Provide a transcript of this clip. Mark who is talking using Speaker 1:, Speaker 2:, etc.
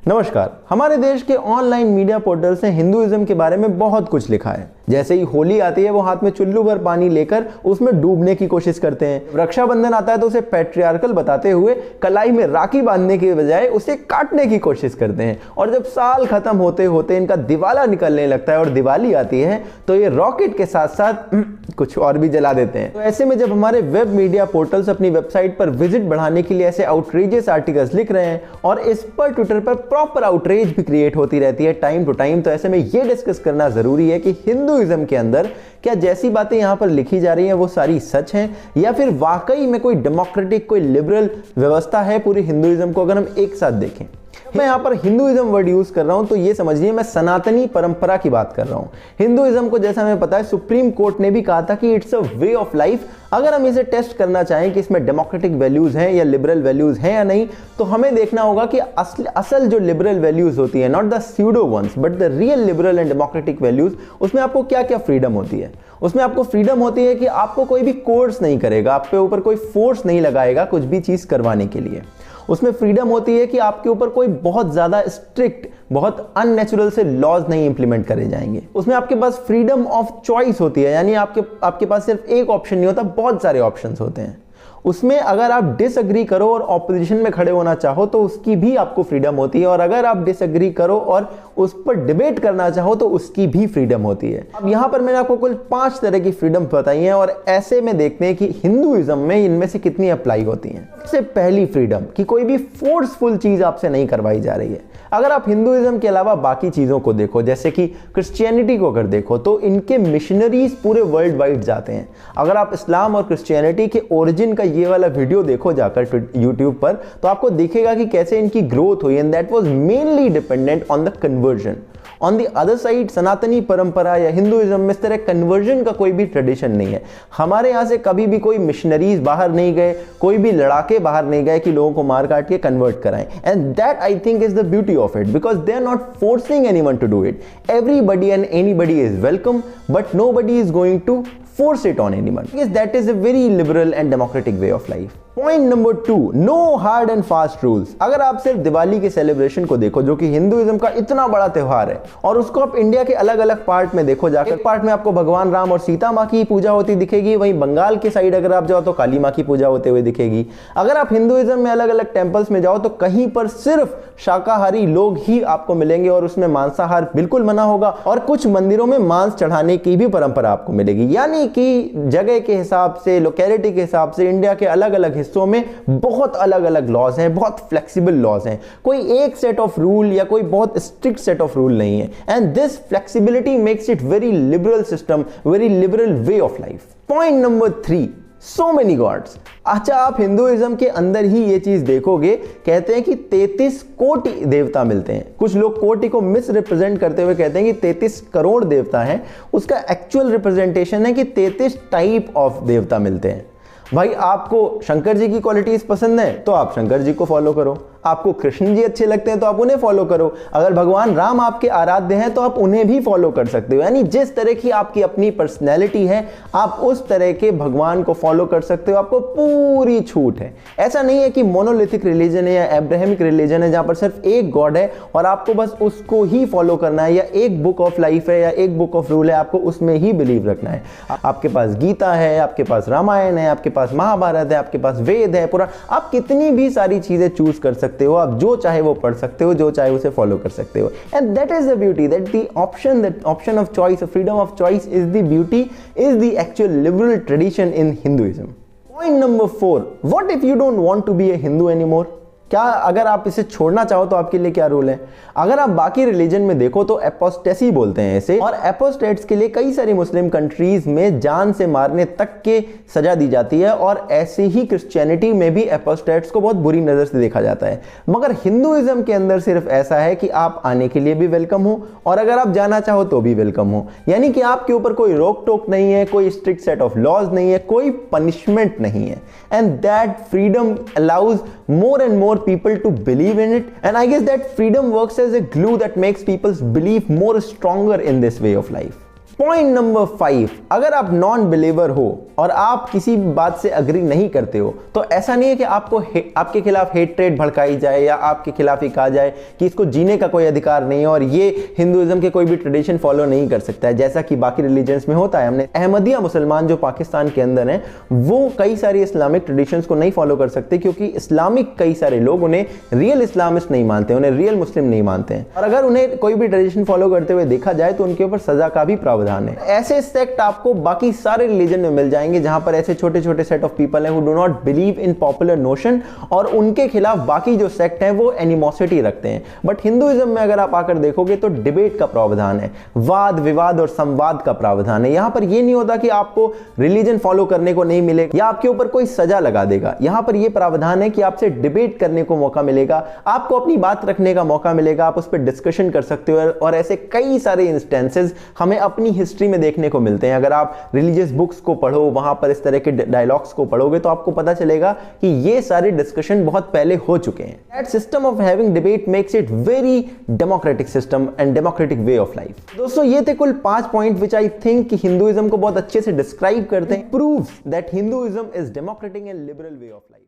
Speaker 1: नमस्कार। हमारे देश के ऑनलाइन मीडिया पोर्टल्स ने हिंदुइज्म के बारे में बहुत कुछ लिखा है। जैसे ही होली आती है वो हाथ में चुल्लू भर पानी लेकर उसमें डूबने की कोशिश करते हैं। रक्षाबंधन आता है तो उसे पैट्रियार्कल बताते हुए कलाई में राखी बांधने के बजाय उसे काटने की कोशिश करते हैं। और जब साल खत्म होते होते इनका दिवाला निकलने लगता है और दिवाली आती है तो ये रॉकेट के साथ साथ कुछ और भी जला देते हैं। तो ऐसे में जब हमारे वेब मीडिया पोर्टल्स अपनी वेबसाइट पर विजिट बढ़ाने के लिए ऐसे आउटरेजियस आर्टिकल्स लिख रहे हैं और इस पर ट्विटर पर प्रॉपर आउटरेज भी क्रिएट होती रहती है टाइम टू टाइम, तो ऐसे में ये डिस्कस करना जरूरी है कि हिंदुइज्म के अंदर क्या जैसी बातें यहां पर लिखी जा रही हैं वो सारी सच हैं या फिर वाकई में कोई डेमोक्रेटिक, कोई लिबरल व्यवस्था है पूरी हिंदुइज्म को अगर हम एक साथ देखें। मैं यहाँ पर हिंदुइज्म वर्ड यूज कर रहा हूं तो ये समझिए मैं सनातनी परंपरा की बात कर रहा हूं। हिंदुइज्म को जैसा हमें पता है सुप्रीम कोर्ट ने भी कहा था कि it's a way of life. अगर हम इसे टेस्ट करना चाहें कि इसमें डेमोक्रेटिक वैल्यूज हैं या लिबरल वैल्यूज हैं या नहीं, तो हमें देखना होगा कि असल जो लिबरल वैल्यूज होती है, not the pseudo ones but the real liberal and democratic values, उसमें आपको क्या क्या फ्रीडम होती है। उसमें आपको फ्रीडम होती है कि आपको कोई भी कोर्स नहीं करेगा, आप पे ऊपर कोई फोर्स नहीं लगाएगा कुछ भी चीज करवाने के लिए। उसमें फ्रीडम होती है कि आपके ऊपर कोई बहुत ज्यादा स्ट्रिक्ट, बहुत अननेचुरल से लॉज नहीं इंप्लीमेंट करे जाएंगे। उसमें आपके पास फ्रीडम ऑफ चॉइस होती है, यानी आपके पास सिर्फ एक ऑप्शन नहीं होता, बहुत सारे ऑप्शंस होते हैं। उसमें अगर आप डिसएग्री करो और ऑपोजिशन में खड़े होना चाहो तो उसकी भी आपको फ्रीडम होती है, और अगर आप डिसएग्री करो और उस पर डिबेट करना चाहो तो उसकी भी फ्रीडम होती है। अब यहां पर मैंने आपको कुल 5 तरह की फ्रीडम बताई हैं और ऐसे में देखते हैं कि हिंदुइज्म में इनमें से कितनी अप्लाई होती हैं। सबसे पहली फ्रीडम कि कोई भी फोर्सफुल चीज आपसे नहीं करवाई जा रही है। अगर आप हिंदुइज्म के अलावा बाकी चीजों को देखो, जैसे कि क्रिश्चियनिटी को अगर देखो तो इनके मिशनरीज पूरे वर्ल्ड वाइड जाते हैं। अगर आप इस्लाम और क्रिश्चियनिटी के ओरिजिन का ये वाला वीडियो देखो जाकर यूट्यूब पर, तो आपको दिखेगा कि कैसे इनकी ग्रोथ हुई, and that was mainly dependent on the conversion. On the other side सनातनी परंपरा या हिंदुइज्म में इस तरह कन्वर्जन का कोई भी ट्रेडिशन नहीं है। हमारे यहाँ से कभी भी कोई मिशनरीज बाहर नहीं गए, कोई भी लड़ाके बाहर नहीं गए कि लोगों को मार काट के कन्वर्ट कराएं। And that I think is the beauty of it, because they are not forcing anyone to do it. Everybody and anybody is welcome, but nobody is going to force it on anyone, because that is a very liberal and democratic way of life. Point number 2, no hard and fast rules. अगर आप सिर्फ दिवाली के celebration को देखो जो कि Hinduism का इतना बड़ा त्योहार है, और उसको आप इंडिया के अलग अलग पार्ट में देखो जाकर, एक पार्ट में आपको भगवान राम और सीता माँ की पूजा होती दिखेगी, वहीं बंगाल के साइड अगर आप जाओ तो काली माँ की पूजा होते हुए दिखेगी। अगर आप हिंदुइज्म में अलग अलग टेम्पल्स में जाओ तो कहीं पर सिर्फ शाकाहारी लोग ही आपको मिलेंगे और उसमें मांसाहार बिल्कुल मना होगा, और कुछ मंदिरों में मांस चढ़ाने की भी परंपरा आपको मिलेगी। यानी कि जगह के हिसाब से, लोकेलिटी के हिसाब से इंडिया के अलग अलग हिस्सों में बहुत अलग अलग लॉज हैं, बहुत फ्लेक्सिबल लॉज हैं। कोई एक सेट ऑफ रूल या कोई बहुत स्ट्रिक्ट सेट ऑफ रूल नहीं है, and this flexibility makes it very liberal system, very liberal way of life. Point number 3, so many gods। अच्छा, आप हिंदुइज्म के अंदर ही ये चीज देखोगे, कहते हैं कि 33 कोटि देवता मिलते हैं। कुछ लोग कोटि को मिस रिप्रेजेंट करते हुए कहते हैं कि 33 करोड़ देवता हैं। उसका एक्चुअल रिप्रेजेंटेशन है कि 33 टाइप ऑफ देवता मिलते हैं। भाई, आपको शंकर जी की क्वालिटीज पसंद है तो आप शंकर जी को फॉलो करो, आपको कृष्ण जी अच्छे लगते हैं तो आप उन्हें फॉलो करो, अगर भगवान राम आपके आराध्य हैं तो आप उन्हें भी फॉलो कर सकते हो। यानी जिस तरह की आपकी अपनी पर्सनैलिटी है आप उस तरह के भगवान को फॉलो कर सकते हो, आपको पूरी छूट है। ऐसा नहीं है कि मोनोलिथिक रिलीजन है या एब्राहमिक रिलीजन है जहां पर सिर्फ एक गॉड है और आपको बस उसको ही फॉलो करना है, या एक बुक ऑफ लाइफ है या एक बुक ऑफ रूल है, आपको उसमें ही बिलीव रखना है। आपके पास गीता है, आपके पास रामायण है, आपके पास महाभारत है, आपके पास वेद है, पुराण, आप कितनी भी सारी चीजें चूज कर सकते हो, आप जो चाहे वो पढ़ सकते हो, जो चाहे उसे फॉलो कर सकते हो। And that is the beauty, that the option of choice, freedom of choice is the beauty, is the actual liberal tradition in Hinduism. Point number 4, what if you don't want to be a Hindu anymore. क्या अगर आप इसे छोड़ना चाहो तो आपके लिए क्या रूल है। अगर आप बाकी रिलीजन में देखो तो एपोस्टेसी बोलते हैं इसे, और एपोस्टेट्स के लिए कई सारी मुस्लिम कंट्रीज में जान से मारने तक के सजा दी जाती है, और ऐसे ही क्रिश्चियनिटी में भी एपोस्टेट्स को बहुत बुरी नजर से देखा जाता है। मगर हिंदुइज्म के अंदर सिर्फ ऐसा है कि आप आने के लिए भी वेलकम हो, और अगर आप जाना चाहो तो भी वेलकम हो। यानी कि आपके ऊपर कोई रोक टोक नहीं है, कोई स्ट्रिक्ट सेट ऑफ लॉज नहीं है, कोई पनिशमेंट नहीं है। And that freedom allows more and more people to believe in it, and I guess that freedom works as a glue that makes people's belief more stronger in this way of life. Point number 5, अगर आप non believer हो और आप किसी बात से agree नहीं करते हो तो ऐसा नहीं है कि आपके खिलाफ हेट्रेड भड़काई जाए या आपके खिलाफ ही कहा जाए कि इसको जीने का कोई अधिकार नहीं है और ये हिंदुइज्म के कोई भी ट्रेडिशन फॉलो नहीं कर सकता है, जैसा कि बाकी रिलीजन्स में होता है। हमने अहमदिया मुसलमान जो पाकिस्तान के अंदर हैं वो कई सारी इस्लामिक ट्रेडिशंस को नहीं फॉलो कर सकते क्योंकि इस्लामिक कई सारे लोग उन्हें रियल इस्लामिस्ट नहीं मानते, उन्हें रियल मुस्लिम नहीं मानते हैं और अगर उन्हें कोई भी ट्रेडिशन फॉलो करते हुए देखा जाए तो उनके ऊपर सजा का भी प्रावधान है। ऐसे सेक्ट आपको बाकी सारे रिलीजन में मिल जाएंगे जहां पर ऐसे छोटे छोटे सेट ऑफ पीपल हैं who do not believe in popular notion और उनके खिलाफ बाकी जो सेक्ट हैं वो एनिमोसिटी रखते हैं। बट हिंदुइज्म में अगर आप आकर देखोगे तो डिबेट का प्रावधान है, वाद विवाद और संवाद का प्रावधान है। यहां पर यह नहीं होता कि आपको रिलीजन फॉलो करने को नहीं मिलेगा या आपके ऊपर कोई सजा लगा देगा। यहां पर यह प्रावधान है कि आपसे डिबेट करने को मौका मिलेगा, आपको अपनी बात रखने का मौका मिलेगा, आप उस पर डिस्कशन कर सकते हो और ऐसे कई सारे इंस्टेंसेस हमें अपनी हिस्ट्री में देखने को मिलते हैं। अगर आप रिलीजियस बुक्स को पढ़ो, वहां पर इस तरह के डायलॉग्स को पढ़ोगे तो आपको पता चलेगा कि ये सारे डिस्कशन बहुत पहले हो चुके हैं। That system of having debate makes it very democratic system and democratic way of life. दोस्तों ये थे कुल 5 पॉइंट विच आई थिंक कि हिंदुइज्म को बहुत अच्छे से डिस्क्राइब करते हैं, proves that Hinduism is democratic and liberal way of life.